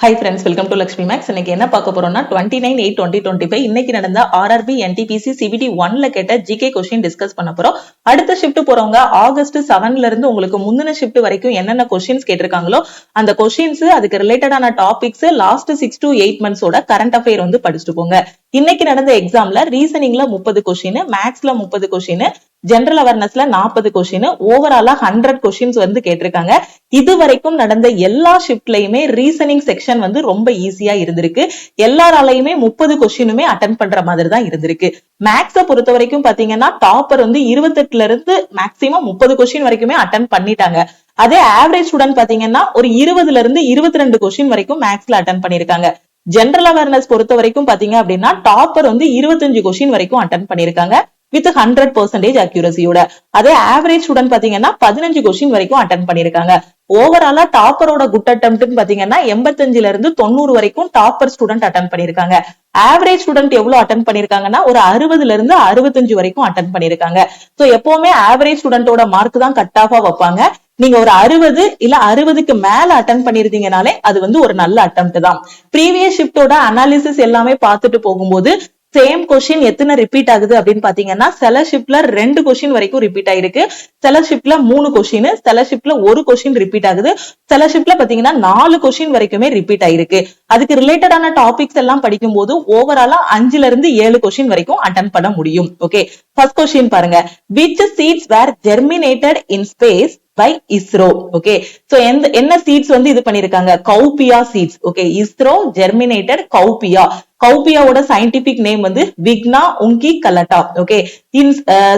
Hi friends, welcome to Lakshmi Max. இன்னைக்கு என்ன பார்க்க போறோம்னா 29/8/2025 இன்னைக்கு நடந்த RRB NTPC CBT 1ல கேட்ட GK கொஸ்டின் டிஸ்கஸ் பண்ண போறோம். அடுத்த ஷிஃப்ட் போறவங்க ஆகஸ்ட் 7ல இருந்து உங்களுக்கு முந்தின ஷிஃப்ட் வரைக்கும் என்னென்ன கொஸ்டின்ஸ் கேட்டிருக்காங்களோ அந்த கொஸ்டின்ஸ் அதுக்கு ரிலேட்டடான டாபிக்ஸ் லாஸ்ட் 6 to 8 months-ஓட கரண்ட் அஃபேர் வந்து படிச்சுட்டு போங்க. இன்னைக்கு நடந்த எக்ஸாம்ல ரீசனிங்ல 30 கொஸ்டின், மேக்ஸ்ல 30 கொஸ்டின், ஜெனரல் அவேர்னஸ்ல 40 கொஸ்டின், ஓவராலா 100 கொஸ்டின்ஸ் வந்து கேட்டிருக்காங்க. இது வரைக்கும் நடந்த எல்லா ஷிஃப்ட்லயுமே ரீசனிங் செக்ஷன் வந்து ரொம்ப ஈஸியா இருந்திருக்கு. எல்லாராலையுமே 30 கொஸ்டினுமே அட்டன் பண்ற மாதிரி தான் இருந்திருக்கு. மேக்ஸ பொறுத்த வரைக்கும் பாத்தீங்கன்னா டாப்பர் வந்து 28ல இருந்து மேக்சிமம் 30 கொஸ்டின் வரைக்குமே அட்டன் பண்ணிட்டாங்க. அதே ஆவரேஜ் ஸ்டூடெண்ட் பாத்தீங்கன்னா ஒரு 20ல இருந்து 22 கொஸ்டின் வரைக்கும் மேக்ஸ்ல அட்டன் பண்ணிருக்காங்க. ஜெனரல் அவேர்னஸ் பொறுத்த வரைக்கும் பாத்தீங்க அப்படின்னா டாப்பர் வந்து 25 கொஸ்டின் வரைக்கும் அட்டன் பண்ணிருக்காங்க வித் 100% அக்யூரசியோட. அதே ஆவரேஜ் ஸ்டூடெண்ட் பாத்தீங்கன்னா 15 கொஸ்டின் வரைக்கும் அட்டன் பண்ணிருக்காங்க. ஓவராலா டாப்பரோட குட் அட்டெம்ப்ட் பாத்தீங்கன்னா 85ல இருந்து 90 வரைக்கும் டாப்பர் ஸ்டூடெண்ட் அட்டன் பண்ணிருக்காங்க. ஆவரேஜ் ஸ்டூடெண்ட் எவ்வளவு அட்டன் பண்ணிருக்காங்கன்னா ஒரு 60ல இருந்து 65 வரைக்கும் அட்டன் பண்ணிருக்காங்க. சோ எப்பவுமே ஆவரேஜ் ஸ்டூடெண்டோட மார்க் தான் கட் ஆஃபா வைப்பாங்க. நீங்க ஒரு 60 இல்ல 60க்கு மேல அட்டன் பண்ணிருந்தீங்கனாலே அது வந்து ஒரு நல்ல அட்டெம்ப்ட் தான். ப்ரீவியஸ் ஷிஃப்டோட அனாலிசிஸ் எல்லாமே பார்த்துட்டு போகும்போது சேம் கொஸ்டின் எத்தனை ரிப்பீட் ஆகுது அப்படின்னு பாத்தீங்கன்னா சில ஷிப்ட்ல 2 கொஸ்டின் வரைக்கும் ரிப்பீட் ஆயிருக்கு, சில ஷிப்ட்ல 3 கொஸ்டின், சில ஷிப்ட்ல 1 கொஸ்டின் ரிப்பீட் ஆகுது, சில ஷிப்ட்ல பாத்தீங்கன்னா 4 கொஸ்டின் வரைக்குமே ரிப்பீட் ஆயிருக்கு. அதுக்கு ரிலேட்டடான டாபிக்ஸ் எல்லாம் படிக்கும் போது ஓவராலா 5ல இருந்து 7 கொஸ்டின் வரைக்கும் அட்டன் பண்ண முடியும். ஓகே, ஃபர்ஸ்ட் கொஸ்டின் பாருங்க. which seeds were germinated in space by ISRO? Okay, so என்ன சீட்ஸ் வந்து இது பண்ணிருக்காங்க? Cowpea seeds. Okay, ISRO germinated cowpea. கௌபியாவோட சயின்டிபிக் நேம் வந்து Vigna unguiculata. Okay, in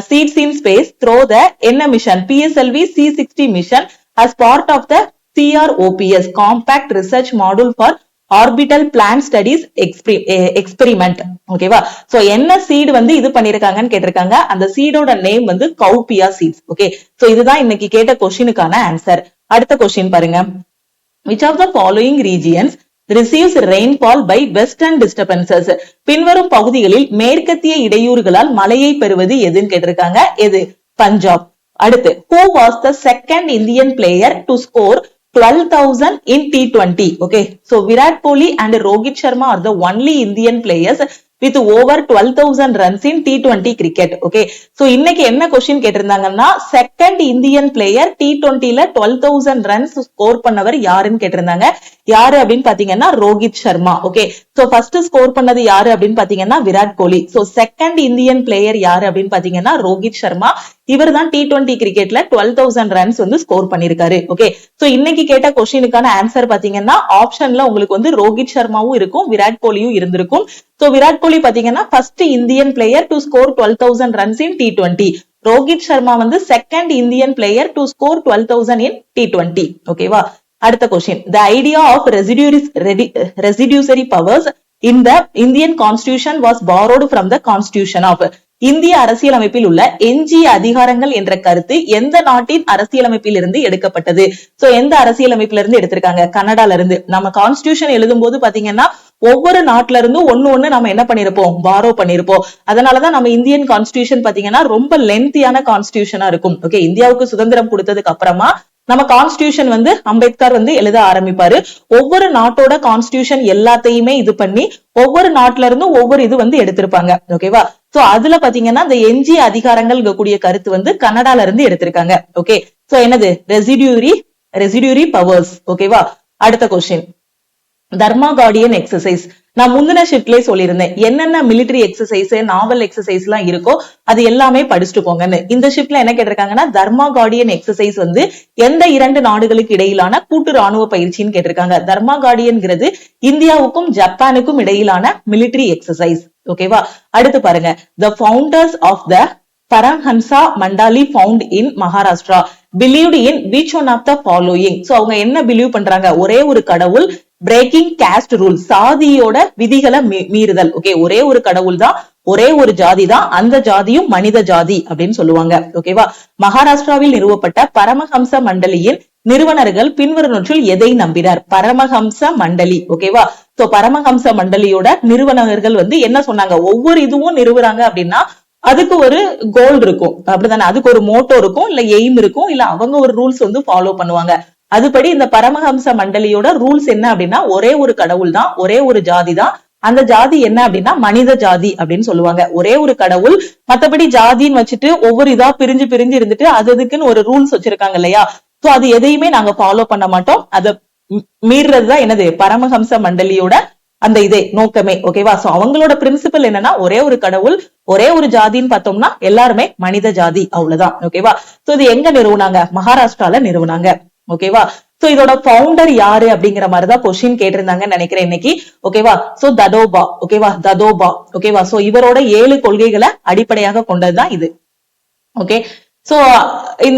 seeds in space through the என்ன mission? PSLV C60 mission as part of the CROPS Compact Research Module for orbital plant studies experiment. ஓகேவா? So என்ன seed வந்து இது பண்ணிருக்காங்கன்னு கேட்டிருக்காங்க. அந்த சீடோட name வந்து கௌபியா seeds. Okay, so இதுதான் இன்னைக்கு கேட்ட கொஸ்டினுக்கான ஆன்சர். அடுத்த கொஸ்டின் பாருங்க. which of the following regions receives rainfall by western disturbances? பின்வரும் பகுதிகளில் மேற்கத்திய இடையூறுகளால் மழையை பெறுவது எதுன்னு கேட்டிருக்காங்க. எது? பஞ்சாப். அடுத்து, who was the second Indian player to score 12,000 in T20? Okay, so Virat Kohli and Rohit Sharma are the only Indian players with over 12,000 runs in T20 cricket. Okay, so இன்னைக்கு என்ன கொஸ்டின் கேட்டிருந்தாங்கன்னா செகண்ட் இந்தியன் பிளேயர் T20ல 12,000 runs score பண்ணவர் யாருன்னு கேட்டிருந்தாங்க. யாரு அப்படின்னு பாத்தீங்கன்னா Rohit Sharma. Okay, so first score பண்ணது யாரு அப்படின்னு பாத்தீங்கன்னா Virat Kohli. So second Indian player யாரு அப்படின்னு பாத்தீங்கன்னா ரோஹித் சர்மா. இவர் தான் T20 கிரிக்கெட்ல 12,000 ரன்ஸ் வந்து ஸ்கோர் பண்ணிருக்காரு. ஓகே, சோ இன்னைக்கு கேட்ட கொஸ்டினுக்கான ஆன்சர் பாத்தீங்கன்னா ஆப்ஷன்ல உங்களுக்கு வந்து ரோஹித் சர்மாவும் இருக்கும், விராட் கோலியும் இருந்திருக்கும். சோ விராட் கோலி பாத்தீங்கன்னா first Indian player to score 12,000 runs in T20. Rohit Sharma வந்து second Indian player to score 12,000 in T20. ஓகேவா? அடுத்த question. The idea of residuary powers in the Indian Constitution was borrowed from the Constitution of. இந்திய அரசியலமைப்பில் உள்ள எஞ்சிய அதிகாரங்கள் என்ற கருத்து எந்த நாட்டின் அரசியலமைப்பில் இருந்து எடுக்கப்பட்டது? சோ எந்த அரசியலமைப்புல இருந்து எடுத்திருக்காங்க? கனடால இருந்து. நம்ம கான்ஸ்டிடியூஷன் எழுதும் போது பாத்தீங்கன்னா ஒவ்வொரு நாட்டுல இருந்தும் ஒண்ணு நம்ம என்ன பண்ணிருப்போம்? பாரோ பண்ணிருப்போம். அதனாலதான் நம்ம இந்தியன் கான்ஸ்டிடியூஷன் பாத்தீங்கன்னா ரொம்ப லென்த்தியான கான்ஸ்டிடியூஷனா இருக்கும். ஓகே, இந்தியாவுக்கு சுதந்திரம் கொடுத்ததுக்கு அப்புறமா நம்ம கான்ஸ்டிடியூஷன் வந்து அம்பேத்கர் வந்து எழுத ஆரம்பிப்பாரு. ஒவ்வொரு நாட்டோட கான்ஸ்டிடியூஷன் எல்லாத்தையுமே இது பண்ணி ஒவ்வொரு நாட்டுல இருந்தும் ஒவ்வொரு இது வந்து எடுத்திருப்பாங்க. ஓகேவா? சோ அதுல பாத்தீங்கன்னா இந்த எஞ்சிய அதிகாரங்கள் கூடிய கருத்து வந்து கனடால இருந்து எடுத்திருக்காங்க. ஓகே, சோ என்னது? Residuary powers. ஓகேவா? அடுத்த கொஸ்டின். தர்மா கார்டியன் எக்ஸசைஸ். நான் முந்தின ஷிஃப்ட்லயே சொல்லியிருந்தேன் என்னென்ன மிலிட்டரி எக்ஸசைஸ், நாவல் எக்ஸசைஸ் எல்லாம் இருக்கோ அது எல்லாமே படிச்சுட்டு போங்கன்னு. இந்த ஷிஃப்ட்ல என்ன கேட்டிருக்காங்கன்னா தர்மா கார்டியன் எக்ஸசைஸ் வந்து எந்த 2 நாடுகளுக்கு இடையிலான கூட்டு ராணுவ பயிற்சின்னு கேட்டிருக்காங்க. தர்மா கார்டியன்ங்கிறது இந்தியாவுக்கும் ஜப்பானுக்கும் இடையிலான மிலிட்டரி எக்ஸசைஸ். ஓகேவா? அடுத்து பாருங்க. The founders of the Paramhansa Mandali found in Maharashtra believed in which one of the following? So அவங்க என்ன பிலீவ் பண்றாங்க? ஒரே ஒரு கடவுள், பிரேக்கிங் காஸ்ட் ரூல், சாதியோட விதிகளை மீறுதல். ஓகே, ஒரே ஒரு கடவுள் தான், ஒரே ஒரு ஜாதி தான், அந்த ஜாதியும் மனித ஜாதி அப்படின்னு சொல்லுவாங்க. ஓகேவா? மகாராஷ்டிராவில் நிறுவப்பட்ட பரமஹம்ச மண்டலியின் நிறுவனர்கள் பின்வருவனவற்றில் எதை நம்பினார்? பரமஹம்ச மண்டலி. ஓகேவா? சோ பரமஹம்ச மண்டலியோட நிறுவனர்கள் வந்து என்ன சொன்னாங்க? ஒவ்வொரு இதுவும் நிறுவுறாங்க அப்படின்னா அதுக்கு ஒரு கோல் இருக்கும், அப்படிதானே? அதுக்கு ஒரு மோட்டோ இருக்கும், இல்ல எய்ம் இருக்கும், இல்ல அவங்க ஒரு ரூல்ஸ் வந்து ஃபாலோ பண்ணுவாங்க. அதுபடி இந்த பரமஹம்ச மண்டலியோட ரூல்ஸ் என்ன அப்படின்னா ஒரே ஒரு கடவுள் தான், ஒரே ஒரு ஜாதி தான். அந்த ஜாதி என்ன அப்படின்னா மனித ஜாதி அப்படின்னு சொல்லுவாங்க. ஒரே ஒரு கடவுள், மத்தபடி ஜாதின்னு வச்சுட்டு ஒவ்வொரு இதா பிரிஞ்சு பிரிஞ்சு இருந்துட்டு அதுக்குன்னு ஒரு ரூல்ஸ் வச்சிருக்காங்க இல்லையா? சோ அது எதையுமே நாங்க ஃபாலோ பண்ண மாட்டோம். அதை மீறதுதான் என்னது பரமஹம்ச மண்டலியோட அந்த இதே நோக்கமே. ஓகேவா? சோ அவங்களோட பிரின்சிபல் என்னன்னா ஒரே ஒரு கடவுள், ஒரே ஒரு ஜாதின்னு பார்த்தோம்னா எல்லாருமே மனித ஜாதி, அவ்வளவுதான். ஓகேவா? சோ இது எங்க நிறுவனாங்க? மகாராஷ்டிரால நிறுவனாங்க. ஓகேவா? சோ இதோட பவுண்டர் யாரு அப்படிங்கிற மாதிரிதான் கொஸ்டின் கேட்டிருந்தாங்கன்னு நினைக்கிறேன் இன்னைக்கு. ஓகேவா? சோ ததோபா. ஓகேவா? ததோபா. ஓகேவா? சோ இவரோட 7 கொள்கைகளை அடிப்படையாக கொண்டதுதான் இது. ஓகே. சோ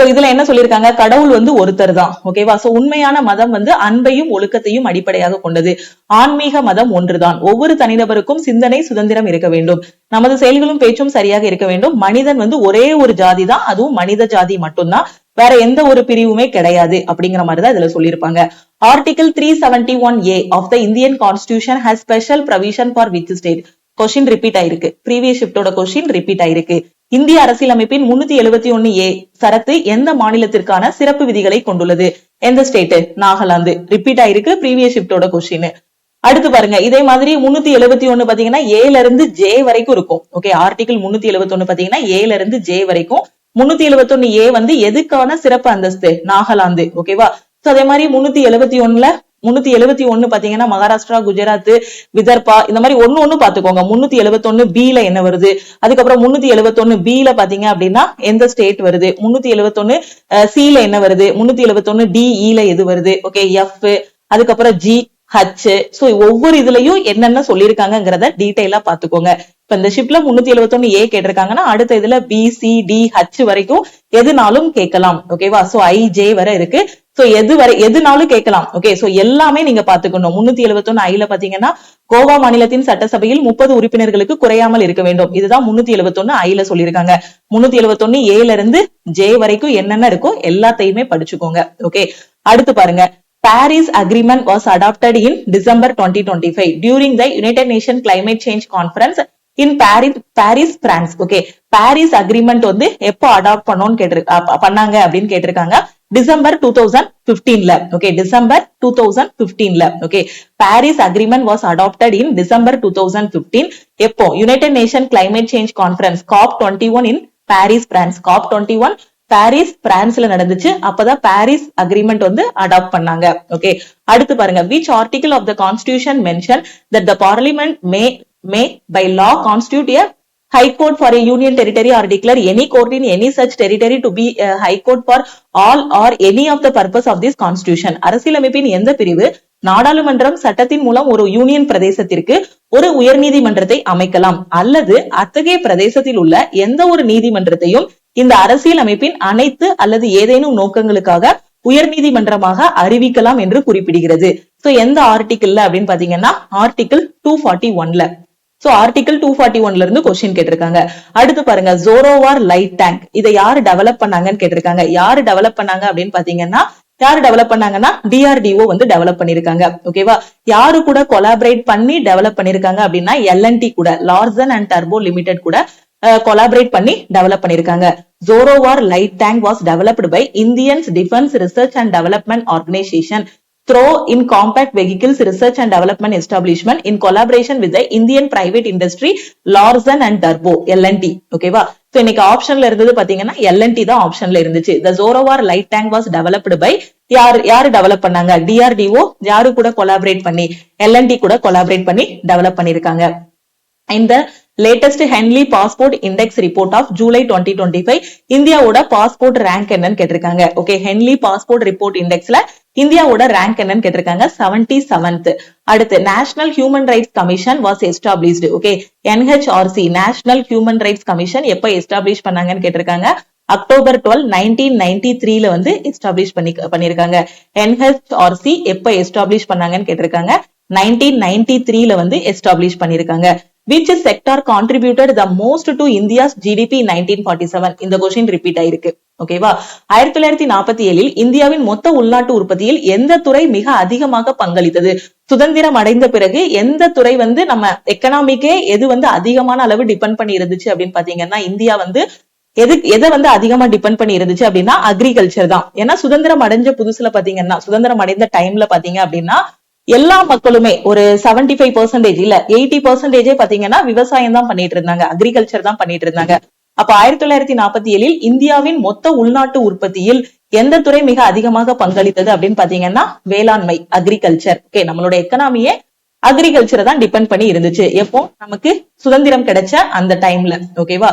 இதுல என்ன சொல்லிருக்காங்க? கடவுள் வந்து ஒருத்தர் தான். ஓகேவா? சோ உண்மையான மதம் வந்து அன்பையும் ஒழுக்கத்தையும் அடிப்படையாக கொண்டது. ஆன்மீக மதம் ஒன்றுதான். ஒவ்வொரு தனிநபருக்கும் சிந்தனை சுதந்திரம் இருக்க வேண்டும். நமது செயல்களும் பேச்சும் சரியாக இருக்க வேண்டும். மனிதன் வந்து ஒரே ஒரு ஜாதி தான், அதுவும் மனித ஜாதி மட்டும்தான், வேற எந்த ஒரு பிரிவுமே கிடையாது அப்படிங்கிற மாதிரிதான் இதுல சொல்லியிருப்பாங்க. Article 371A of the Indian constitution has special provision for which state? Question repeat ஆயிருக்கு. ப்ரீவியஸ் ஷிப்டோட கொஸ்டின் ரிப்பீட் ஆயிருக்கு. இந்திய அரசியலமைப்பின் 371A சரத்து எந்த மாநிலத்திற்கான சிறப்பு விதிகளை கொண்டுள்ளது? எந்த ஸ்டேட்? நாகாலாந்து. ரிப்பீட் ஆயிருக்கு ப்ரீவியஸ் ஷிப்டோட கொஸ்டின். அடுத்து பாருங்க, இதே மாதிரி 371 பாத்தீங்கன்னா ஏல இருந்து ஜே வரைக்கும் இருக்கும். ஓகே, ஆர்டிகல் 371 பாத்தீங்கன்னா ஏல இருந்து ஜே வரைக்கும். 371A வந்து எதுக்கான சிறப்பு அந்தஸ்து? நாகாலாந்து. ஓகேவா? சோ அதே மாதிரி 371 பாத்தீங்கன்னா மகாராஷ்டிரா, குஜராத், விதர்பா, இந்த மாதிரி ஒண்ணு பாத்துக்கோங்க. 371B ல என்ன வருது, அதுக்கப்புறம் 371B ல பாத்தீங்க அப்படின்னா எந்த ஸ்டேட் வருது, 371C ல என்ன வருது, 371DE ல எது வருது, ஓகே, F, அதுக்கப்புறம் G, H. சோ ஒவ்வொரு இதுலயும் என்னென்ன சொல்லிருக்காங்கிறத டீடைலா பாத்துக்கோங்க. இப்ப இந்த ஷிப்ல 371A கேட்டிருக்காங்கன்னா அடுத்த இதுல BCDH வரைக்கும் எதுனாலும் கேட்கலாம். ஓகேவா? சோ IJ வரை இருக்கு. சோ எதுனாலும் கேட்கலாம். ஓகே, சோ எல்லாமே நீங்க பாத்துக்கணும். 371I ல பாத்தீங்கன்னா கோவா மாநிலத்தின் சட்டசபையில் 30 உறுப்பினர்களுக்கு குறையாமல் இருக்க வேண்டும். இதுதான் 371I ல சொல்லியிருக்காங்க. 371A ல இருந்து J வரைக்கும் என்னென்ன இருக்கோ எல்லாத்தையுமே படிச்சுக்கோங்க. ஓகே, அடுத்து பாருங்க. Paris Agreement was adopted in December 2025 during the United Nations Climate Change Conference in Paris, France. Okay, Paris agreement வந்து எப்போ அடாப்ட் பண்ணாங்க அப்படின்னு கேட்டிருக்காங்க. டிசம்பர் 2015ல. ஓகே, டிசம்பர் 2015ல. Okay, Paris agreement was adopted in December 2015. எப்போ? United nation climate change conference COP21 in Paris, France. COP21 Paris, பிரான்ஸ்ல நடந்துச்சு. அப்பதான் பாரிஸ் அக்ரிமெண்ட் வந்து அடாப்ட் பண்ணாங்க. ஓகே, அடுத்து பாருங்க. which article of the constitution mention that the parliament may by law constitute a high court for a union territory or declare any court in any such territory to be a high court for all or any of the purpose of this constitution? அரசியலமைப்பின் எந்த பிரிவு நாடாளுமன்றம் சட்டத்தின் மூலம் ஒரு union பிரதேசத்திற்கு ஒரு உயர் நீதிமன்றத்தை அமைக்கலாம் அல்லது அத்தகைய பிரதேசத்தில் உள்ள எந்த ஒரு நீதிமன்றத்தையும் இந்த அரசியல் அமைப்பின் அனைத்து அல்லது ஏதேனும் நோக்கங்களுக்காக உயர் நீதிமன்றமாக அறிவிக்கலாம் என்று குறிப்பிடுகிறது? சோ எந்த ஆர்டிகிள்ல அப்படின்னு பாத்தீங்கன்னா ஆர்டிகிள் 241ல. சோ ஆர்டிகிள் 241ல இருந்து கொஸ்டின் கேட்டிருக்காங்க. அடுத்து பாருங்க, ஜோரோவார் லைட் டேங்க் இதை யாரு டெவலப் பண்ணாங்கன்னு கேட்டிருக்காங்க. யாரு டெவலப் பண்ணாங்க அப்படின்னு பாத்தீங்கன்னா DRDO வந்து டெவலப் பண்ணிருக்காங்க. ஓகேவா? யாரு கூட கொலாபரேட் பண்ணி டெவலப் பண்ணிருக்காங்க அப்படின்னா LNT கூட, லார்சன் அண்ட் டர்போ லிமிடெட் கூட கொலாபரேட் பண்ணி டெவலப் பண்ணிருக்காங்க. Zorawar light tank was developed by Indians defence research and development organisation through in compact vehicles research and development establishment in collaboration with the Indian private industry Larsen and Turbo LNT. ஓகேவா? So இன்னைக்கு ஆப்ஷன்ல இருந்தது பாத்தீங்கன்னா LNT தான் ஆப்ஷன்ல இருந்துச்சு. The Zorawar light tank was developed by யாரு develop பண்ணாங்க? DRDO. யாரு கூட கொலாபரேட் பண்ணி? LNT கூட கொலாபரேட் பண்ணி டெவலப் பண்ணிருக்காங்க. இந்த latest Henley passport index report of July 2025 இந்தியாவோட பாஸ்போர்ட் ரேங்க் என்னன்னு கேட்டிருக்காங்க. ஓகே, ஹென்லி பாஸ்போர்ட் ரிப்போர்ட் இண்டெக்ஸ்ல இந்தியாவோட ரேங்க் என்னன்னு கேட்டிருக்காங்க. 77th. அடுத்து national human rights commission was established. Okay, NHRC national human rights commission எப்ப எஸ்டாப்ளிஷ் பண்ணாங்கன்னு கேட்டிருக்காங்க. அக்டோபர் 12, 1993ல வந்து எஸ்டாப்ளிஷ் பண்ணிருக்காங்க. NHRC எப்ப எஸ்டாப்ளிஷ் பண்ணாங்கன்னு கேட்டிருக்காங்க. 1993ல வந்து எஸ்டாப்ளிஷ் பண்ணிருக்காங்க. Which sector contributed the most to India's GDP in 1947? இந்த கொஸ்டின் ரிப்பீட் ஆயிருக்கு. ஓகேவா? 1947 இந்தியாவின் மொத்த உள்நாட்டு உற்பத்தியில் எந்த துறை மிக அதிகமாக பங்களித்தது? சுதந்திரம் அடைந்த பிறகு எந்த துறை வந்து நம்ம எக்கனாமிக்கே எது வந்து அதிகமான அளவு டிபெண்ட் பண்ணி இருந்துச்சு அப்படின்னு பாத்தீங்கன்னா இந்தியா வந்து எதை வந்து அதிகமா டிபெண்ட் பண்ணி இருந்துச்சு அப்படின்னா அக்ரிகல்ச்சர் தான். ஏன்னா சுதந்திரம் அடைஞ்ச புதுசுல பாத்தீங்கன்னா, சுதந்திரம் அடைந்த டைம்ல பாத்தீங்க அப்படின்னா எல்லா மக்களுமே ஒரு 75% இல்ல 80% பாத்தீங்கன்னா விவசாயம் தான் பண்ணிட்டு இருந்தாங்க, அக்ரிகல்ச்சர் தான் பண்ணிட்டு இருந்தாங்க. அப்ப 1947 இந்தியாவின் மொத்த உள்நாட்டு உற்பத்தியில் எந்த துறை மிக அதிகமாக பங்களித்தது அப்படின்னு பாத்தீங்கன்னா வேளாண்மை, அக்ரிகல்ச்சர். ஓகே, நம்மளோட எக்கனாமியே அக்ரிகல்ச்சரை தான் டிபெண்ட் பண்ணி இருந்துச்சு. எப்போ நமக்கு சுதந்திரம் கிடைச்ச அந்த டைம்ல. ஓகேவா.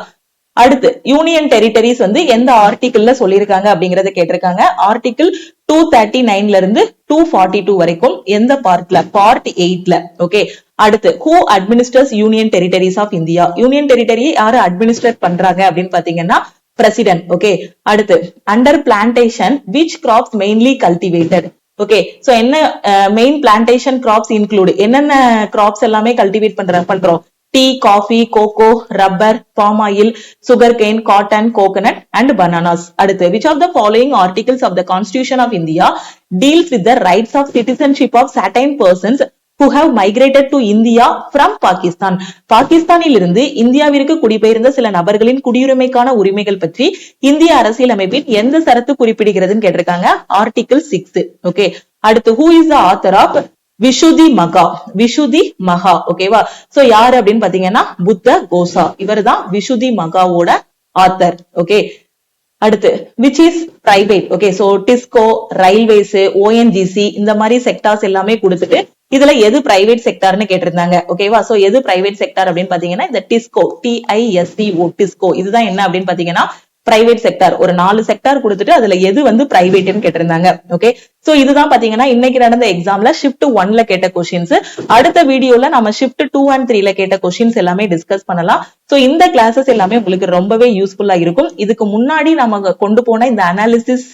அடுத்து யூனியன் டெரிட்டரிஸ் வந்து எந்த ஆர்டிகிள்ல சொல்லியிருக்காங்க அப்படிங்கறத கேட்டிருக்காங்க. ஆர்டிகிள் 239ல இருந்து 242 வரைக்கும் எந்த பார்ட்ல? பார்ட் 8ல. ஓகே. அடுத்து who administers union territories of India? Union டெரிட்டரியை யாரு அட்மினிஸ்டர் பண்றாங்க அப்படின்னு பாத்தீங்கன்னா பிரசிடென்ட். ஓகே. அடுத்து under plantation which crops mainly cultivated? Okay, so என்ன மெயின் பிளான்டேஷன் கிராப்ஸ் இன்க்ளூட், என்னென்ன கிராப்ஸ் எல்லாமே கல்டிவேட் பண்றோம்? Tea, coffee, cocoa, rubber, palm oil, sugar cane, cotton, coconut and bananas. அடுத்து which of the following articles of the Constitution of India deals with the rights of citizenship of certain persons who have migrated to India from Pakistan? பாகிஸ்தானில் இருந்து இந்தியாவிற்கு குடிபெயர்ந்த சில நபர்களின் குடியுரிமைக்கான உரிமைகள் பற்றி இந்திய அரசியலமைப்பின் எந்த சரத்து குறிப்பிடுகிறதுன்னு கேட்டிருக்காங்க. ஆர்டிகிள் 6. ஓகே. அடுத்து who is the author of விஷுதி மகா? விஷுதி மகா. ஓகேவா. சோ யாரு அப்படின்னு பாத்தீங்கன்னா புத்த கோசா. இவர் தான் விஷுதி மகாவோட ஆத்தர். ஓகே. அடுத்து which is private? Okay, so disco, railways, ONGC இந்த மாதிரி செக்டார்ஸ் எல்லாமே கொடுத்துட்டு இதுல எது பிரைவேட் செக்டார்னு கேட்டிருந்தாங்க. ஓகேவா. சோ எது பிரைவேட் செக்டார் அப்படின்னு பாத்தீங்கன்னா இந்த டிஸ்கோ, TISCO, டிஸ்கோ இதுதான் என்ன அப்படின்னு பாத்தீங்கன்னா பிரைவேட் செக்டார். ஒரு 4 செக்டார் கொடுத்துட்டு அதுல எது வந்து பிரைவேட்னு கேட்டிருந்தாங்க. ஓகே, சோ இதுதான் பாத்தீங்கன்னா இன்னைக்கு நடந்த எக்ஸாம்ல ஷிஃப்ட் 1ல கேட்ட கொஸ்டின்ஸ். அடுத்த வீடியோல நம்ம ஷிஃப்ட் 2 and 3ல கேட்ட கொஸ்டின்ஸ் எல்லாமே டிஸ்கஸ் பண்ணலாம். சோ இந்த கிளாஸஸ் எல்லாமே உங்களுக்கு ரொம்பவே யூஸ்ஃபுல்லா இருக்கும். இதுக்கு முன்னாடி நம்ம கொண்டு போன இந்த அனாலிசிஸ்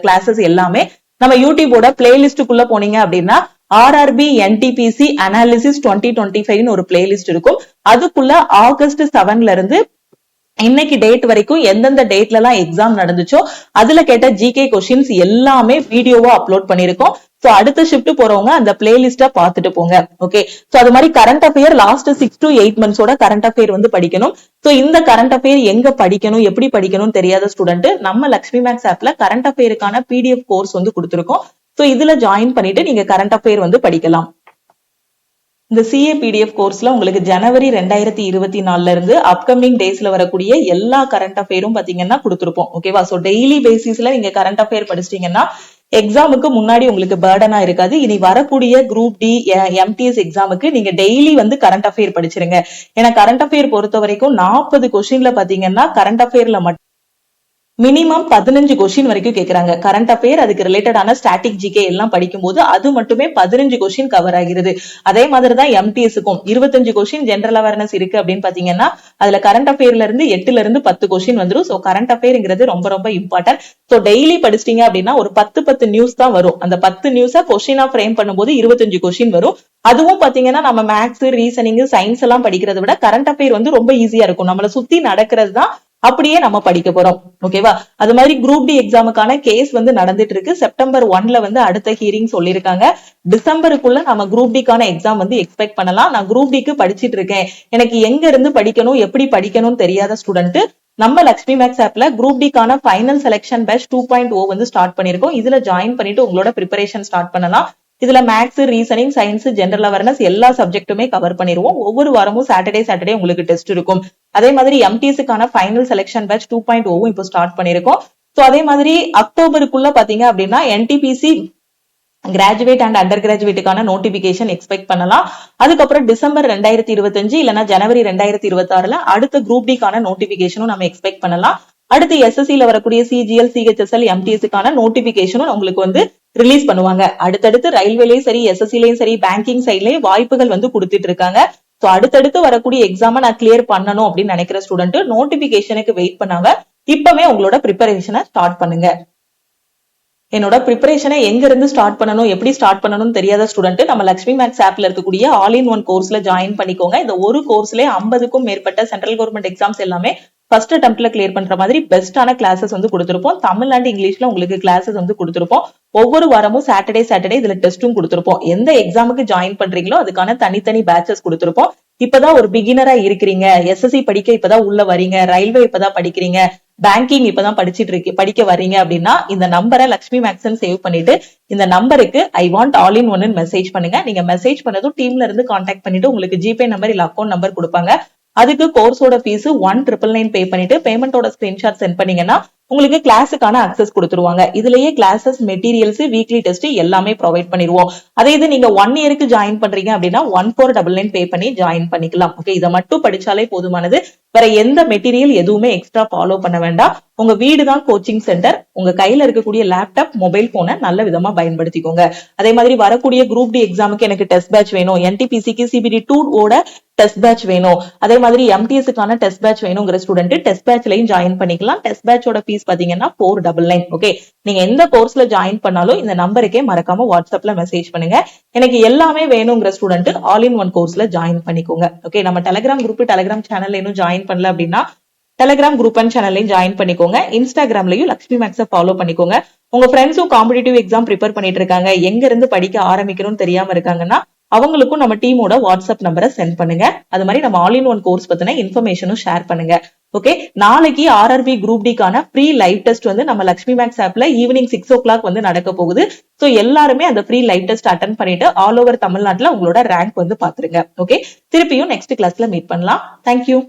கிளாஸஸ் எல்லாமே நம்ம யூடியூபோட பிளேலிஸ்டுக்குள்ள போனீங்க அப்படின்னா RRB NTPC அனாலிசிஸ் 2025 ஒரு பிளேலிஸ்ட் இருக்கும். அதுக்குள்ள ஆகஸ்ட் 7ல இருந்து இன்னைக்கு டேட் வரைக்கும் எந்தெந்த டேட்ல எல்லாம் எக்ஸாம் நடந்துச்சோ அதுல கேட்ட ஜிகே கொஸ்டின்ஸ் எல்லாமே வீடியோவா அப்லோட் பண்ணிருக்கோம். சோ அடுத்த ஷிஃப்ட் போறவங்க அந்த பிளேலிஸ்ட பாத்துட்டு போங்க. ஓகே, சோ அது மாதிரி கரண்ட் அஃபேர் லாஸ்ட் 6 to 8 monthsோட கரண்ட் அஃபேர் வந்து படிக்கணும். சோ இந்த கரண்ட் அஃபேர் எங்க படிக்கணும், எப்படி படிக்கணும் தெரியாத ஸ்டூடெண்ட் நம்ம லக்ஷ்மி மேக்ஸ் ஆப்ல கரண்ட் அஃபேருக்கான PDF கோர்ஸ் வந்து கொடுத்திருக்கோம். சோ இதுல ஜாயின் பண்ணிட்டு நீங்க கரண்ட் அஃபேர் வந்து படிக்கலாம். இந்த CA PDF கோர்ஸ்ல உங்களுக்கு ஜனவரி 2024ல இருந்து அப்கமிங் டேஸ்ல வரக்கூடிய எல்லா கரண்ட் அஃபேரும் பாத்தீங்கன்னா கொடுத்திருப்போம். ஓகேவா. சோ டெய்லி பேசிஸ்ல நீங்க கரண்ட் அஃபேர் படிச்சிட்டீங்கன்னா எக்ஸாமுக்கு முன்னாடி உங்களுக்கு பர்டனா இருக்காது. இனி வரக்கூடிய குரூப் டி, MTS எக்ஸாமுக்கு நீங்க டெய்லி வந்து கரண்ட் அஃபேர் படிச்சிருங்க. ஏன்னா கரண்ட் அஃபேர் பொறுத்த வரைக்கும் 40 கொஸ்டின்ல பாத்தீங்கன்னா கரண்ட் அஃபேர்ல மட்டும் மினிமம் 15 கொஸ்டின் வரைக்கும் கேக்குறாங்க. கரண்ட் அஃபேர் அதுக்கு ரிலேட்டடான ஸ்டாட்டிக் ஜிகே எல்லாம் படிக்கும் போது அது மட்டுமே 15 கொஸ்டின் கவர் ஆகிறது. அதே மாதிரிதான் MTSக்கும் 25 கொஸ்டின் ஜெனரல் அவேர்னஸ் இருக்கு அப்படின்னு பாத்தீங்கன்னா அதுல கரண்ட் அஃபேர்ல இருந்து 8ல இருந்து 10 கொஸ்டின் வந்துரும். சோ கரண்ட் அஃபேர்ங்கிறது ரொம்ப ரொம்ப இம்பார்ட்டன்ட். சோ டெய்லி படிச்சிட்டீங்க அப்படின்னா ஒரு 10 நியூஸ் தான் வரும். அந்த 10 நியூஸ கொஸ்டினா ஃப்ரேம் பண்ணும்போது 25 கொஸ்டின் வரும். அதுவும் பாத்தீங்கன்னா நம்ம மேக்ஸ், ரீசனிங், சயின்ஸ் எல்லாம் படிக்கிறத விட கரண்ட் அஃபேர் வந்து ரொம்ப ஈஸியா இருக்கும். நம்மள சுத்தி நடக்கிறது தான் அப்படியே நம்ம படிக்க போறோம். ஓகேவா. அது மாதிரி குரூப் டி எக்ஸாமுக்கான கேஸ் வந்து நடந்துட்டு இருக்கு. செப்டம்பர் 1ல வந்து அடுத்த ஹியரிங் சொல்லிருக்காங்க. டிசம்பருக்குள்ள நம்ம குரூப் டிக்கான எக்ஸாம் வந்து எக்ஸ்பெக்ட் பண்ணலாம். நான் குரூப் டிக்கு படிச்சிட்டு இருக்கேன், எனக்கு எங்க இருந்து படிக்கணும், எப்படி படிக்கணும்னு தெரியாத ஸ்டூடெண்ட் நம்ம லக்ஷ்மி மேக்ஸ் ஆப்ல குரூப் டிக்கான ஃபைனல் செலக்ஷன் பேட்ச் 2.0 வந்து ஸ்டார்ட் பண்ணிருக்கோம். இதுல ஜாயின் பண்ணிட்டு உங்களோட ப்ரிப்பரேஷன் ஸ்டார்ட் பண்ணலாம். இதுல maths, reasoning, science, general awareness எல்லா சப்ஜெக்ட்டுமே கவர் பண்ணிடுவோம். ஒவ்வொரு வாரமும் சாட்டர்டே உங்களுக்கு டெஸ்ட் இருக்கும். அதே மாதிரி MTSக்கான ஃபைனல் செலக்ஷன் பேட்ச் 2.0 இப்போ ஸ்டார்ட் பண்ணிருக்கோம். சோ அதே மாதிரி அக்டோபருக்குள்ள பாத்தீங்க அப்படின்னா NTPC கிராஜுவேட் அண்ட் அண்டர் கிராஜுவேட்டுக்கான நோட்டிபிகேஷன் எக்ஸ்பெக்ட் பண்ணலாம். அதுக்கப்புறம் டிசம்பர் 2025 இல்லைன்னா ஜனவரி 2026ல அடுத்த குரூப் டிக்கான நோட்டிபிகேஷனும் நம்ம எக்ஸ்பெக்ட் பண்ணலாம். அடுத்து SSCல வரக்கூடிய CGL, CHSL, MTSக்கான நோட்டிபிகேஷனும் உங்களுக்கு வந்து ரிலீஸ் பண்ணுவாங்க. அடுத்தடுத்து ரயில்வேலயும் சரி, SSCலயும் சரி, பேங்கிங் சைட்லயும் வாய்ப்புகள் வந்து கொடுத்துட்டு இருக்காங்க. சோ அடுத்தடுத்து வரக்கூடிய எக்ஸாம நான் கிளியர் பண்ணணும் அப்படின்னு நினைக்கிற ஸ்டூடெண்ட் நோட்டிபிகேஷனுக்கு வெயிட் பண்ணாம இப்பவே உங்களோட ப்ரிப்பரேஷனை ஸ்டார்ட் பண்ணுங்க. என்னோட ப்ரிப்பரேஷனை எங்க இருந்து ஸ்டார்ட் பண்ணணும், எப்படி ஸ்டார்ட் பண்ணணும்னு தெரியாத ஸ்டூடெண்ட் நம்ம லக்ஷ்மி மேக்ஸ் ஆப்ல இருக்கக்கூடிய ஆல் இன் ஒன் கோர்ஸ்ல ஜாயின் பண்ணிக்கோங்க. இந்த ஒரு கோர்ஸ்ல 50க்கும் மேற்பட்ட சென்ட்ரல் கவர்மெண்ட் எக்ஸாம்ஸ் எல்லாமே ஃபர்ஸ்ட் அட்டெம்ப்ட்ல கிளியர் பண்ற மாதிரி பெஸ்டான கிளாஸஸ் வந்து கொடுத்திருப்போம். தமிழ் அண்ட் இங்கிலீஷ்ல உங்களுக்கு கிளாஸஸ் வந்து கொடுத்திருப்போம். ஒவ்வொரு வாரமும் சாட்டர்டே இதுல டெஸ்டும் கொடுத்திருப்போம். எந்த எக்ஸாமுக்கு ஜாயின் பண்றீங்களோ அதுக்கான தனித்தனி பேட்சஸ் கொடுத்திருப்போம். இப்பதான் ஒரு பிகினரா இருக்கிறீங்க, SSC படிக்க இப்பதான் உள்ள வரீங்க, ரயில்வே இப்பதான் படிக்கிறீங்க, பேங்கிங் இப்பதான் படிக்க வர்றீங்க அப்படின்னா இந்த நம்பரை லக்ஷ்மி மேக்ஸ்ன்னு சேவ் பண்ணிட்டு இந்த நம்பருக்கு ஐ வாண்ட் ஆல் இன் ஒன்னு மெசேஜ் பண்ணுங்க. நீங்க மெசேஜ் பண்ணதும் டீம்ல இருந்து கான்டாக்ட் பண்ணிட்டு உங்களுக்கு ஜிபே நம்பர் இல்ல அக்கௌண்ட் நம்பர் கொடுப்பாங்க. அதுக்கு கோர்ஸோட ஃபீஸ் 1999 பே பண்ணிட்டு பேமெண்டோட ஸ்கிரீன்ஷாட் சென்ட் பண்ணீங்கன்னா உங்களுக்கு கிளாஸுக்கான அக்சஸ் கொடுத்துருவாங்க. இதுலயே கிளாஸஸ், மெட்டீரியல்ஸ், வீக்லி டெஸ்ட் எல்லாமே ப்ரொவைட் பண்ணிடுவோம். அதே இது நீங்க 1 இயருக்கு ஜாயின் பண்றீங்க அப்படின்னா 1499 பே பண்ணி ஜாயின் பண்ணிக்கலாம். ஓகே, இதை மட்டும் படிச்சாலே போதுமானது. வேற எந்த மெட்டீரியல் எதுவுமே எக்ஸ்ட்ரா ஃபாலோ பண்ண வேண்டாம். உங்க வீடு தான் கோச்சிங் சென்டர். உங்க கையில இருக்கக்கூடிய லேப்டாப், மொபைல் போனை நல்ல விதமா பயன்படுத்திக்கோங்க. அதே மாதிரி வரக்கூடிய குரூப் டி எக்ஸாமுக்கு எனக்கு டெஸ்ட் பேட்ச் வேணும், என்டிபிசிக்கு சிபிடி 2 ஓட டெஸ்ட் பேட்ச் வேணும், அதே மாதிரி எம்டிஎஸ்க்கான டெஸ்ட் பேட்ச் வேணுங்கிற ஸ்டூடெண்ட் டெஸ்ட் பேட்ச்லயும் ஜாயின் பண்ணிக்கலாம். டெஸ்ட் பேட்சோட ஃபீஸ் பாத்தீங்கன்னா 499. ஓகே, நீங்க எந்த கோர்ஸ்ல ஜாயின் பண்ணாலும் இந்த நம்பருக்கே மறக்காம வாட்ஸ்அப்ல மெசேஜ் பண்ணுங்க. எனக்கு எல்லாமே வேணுங்கிற ஸ்டூடெண்ட் ஆல் இன் ஒன் கோர்ஸ்ல ஜாயின் பண்ணிக்கோங்க. ஓகே, நம்ம டெலிகிராம் குரூப், டெலிகிராம் சேனல்ல இன்னும் ஜாயின் பண்ணல அப்படின்னா டெலிகிராம் குரூப் அண்ட் சேனல்லையும் ஜாயின் பண்ணிக்கோங்க. இன்ஸ்டாகிராம்லயும் லக்ஷ்மி மேக்ஸை ஃபாலோ பண்ணிக்கோங்க. உங்க ஃப்ரெண்ட்ஸும் காம்படிட்டிவ் எக்ஸாம் ப்ரிப்பேர் பண்ணிட்டு இருக்காங்க, எங்க இருந்து படிக்க ஆரம்பிக்கணும்னு தெரியாம இருக்காங்கன்னா அவங்களுக்கும் நம்ம டீமோட வாட்ஸ்அப் நம்பரை சென்ட் பண்ணுங்க. அது மாதிரி நம்ம ஆல் இன் ஒன் கோர்ஸ் பத்தின இன்ஃபர்மேஷனும் ஷேர் பண்ணுங்க. ஓகே, நாளைக்கு ஆர்ஆர்பி குரூப் டிக்கான ஃப்ரீ லைவ் டெஸ்ட் வந்து நம்ம லக்ஷ்மி மேக்ஸ் ஆப்ல ஈவினிங் 6 o'clock வந்து நடக்க போகுது. சோ எல்லாருமே அந்த ஃப்ரீ லைவ் டெஸ்ட் அட்டன் பண்ணிட்டு ஆல் ஓவர் தமிழ்நாட்டுல உங்களோட ரேங்க் வந்து பாத்துருங்க. ஓகே, திருப்பியும் நெக்ஸ்ட் கிளாஸ்ல மீட் பண்ணலாம். தேங்க்யூ.